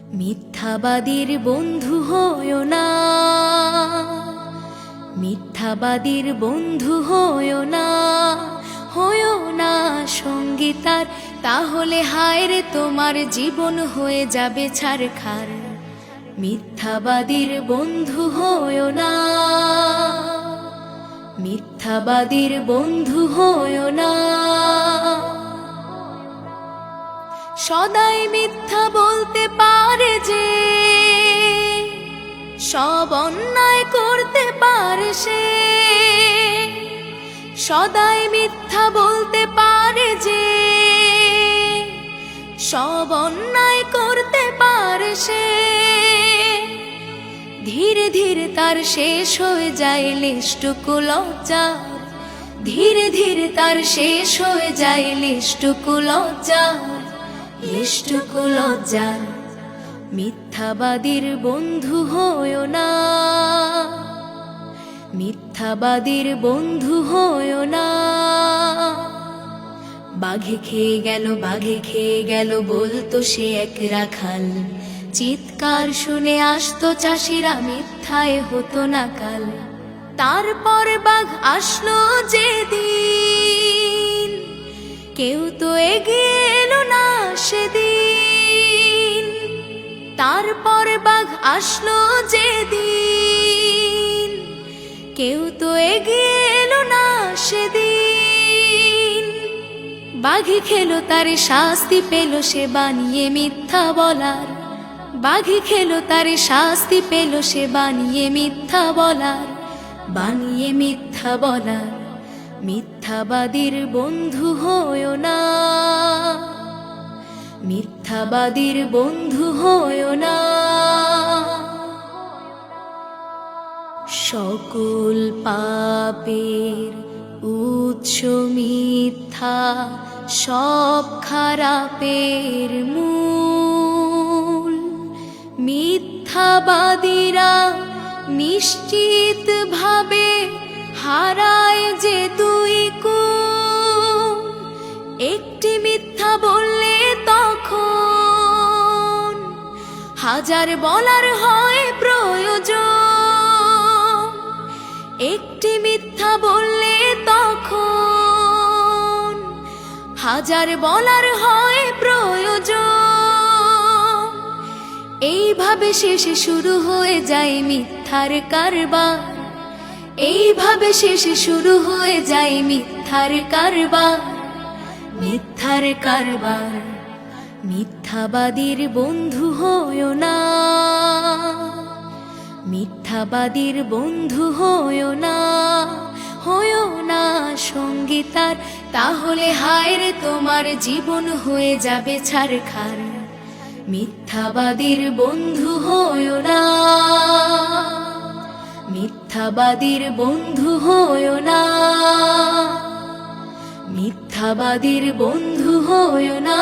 মিথ্যাবাদীর বন্ধু হয়ো না, মিথ্যাবাদীর বন্ধু হয়ো না, হয়ো না সঙ্গী তার, তাহলে হায় রে তোমার জীবন হয়ে যাবে ছারখার। মিথ্যাবাদীর বন্ধু হয়ো না, মিথ্যাবাদীর বন্ধু হয়ো না। সদাই মিথ্যা বলতে পারে যে, সব অন্যায় করতে পারে সে। সদাই মিথ্যা বলতে পারে যে, সব অন্যায় করতে পারে সে। ধীরে ধীরে তার শেষ হয়ে যায় লিষ্টুকু লজ্জার, ধীরে ধীরে তার শেষ হয়ে যায় লিষ্টুকু লজ্জার, লিষ্টুকু লজ্জার। মিথ্যাবাদীর বন্ধু হয়ো না, মিথ্যাবাদীর বন্ধু হয়ো না। বাঘে খেয়ে গেল, বাঘে খেয়ে গেল বলতো সে এক রাখাল, চিৎকার শুনে আসতো চাষিরা, মিথ্যায় হতো না কাল। তারপর বাঘ আসলো যেদিন, কেউ তো এগিয়ে এলো না সেদিন। তারপর বাঘ আসলো যেদিন, কেউ তো এগিয়ে এলো না সেদিন। বাঘে খেলো তার শাস্তি পেল সে বানিয়ে মিথ্যা বলার, বাঘে খেলো তার শাস্তি পেল সে বানিয়ে মিথ্যা বলার, বানিয়ে মিথ্যা বলার। মিথ্যাবাদীর বন্ধু হয়ো না, মিথ্যাবাদীর বন্ধু হয়ো না। সকল পাপের উৎস মিথ্যা, সব খারাপের মূল। মিথ্যাবাদীরা নিশ্চিত ভাবে হারায় যে দুই কুল। একটি মিথ্যা বললে তখন হাজার বলার হয় প্রয়োজন। একটি মিথ্যা বললে তখন হাজার বলার হয় প্রয়োজন। এইভাবে শেষে শুরু হয়ে যায় মিথ্যার কারবার, এইভাবে শেষে শুরু হয়ে যায় মিথ্যার কারবার, মিথ্যার কারবার। মিথ্যাবাদীর বন্ধু হয়ো না, মিথ্যাবাদীর বন্ধু হয়ো না, হয়ো না সঙ্গী তার, তাহলে হায় রে তোমার জীবন হয়ে যাবে ছারখার। মিথ্যাবাদীর বন্ধু হয়ো না, মিথ্যাবাদীর বন্ধু হয়ো না, মিথ্যাবাদীর বন্ধু হয়ো না।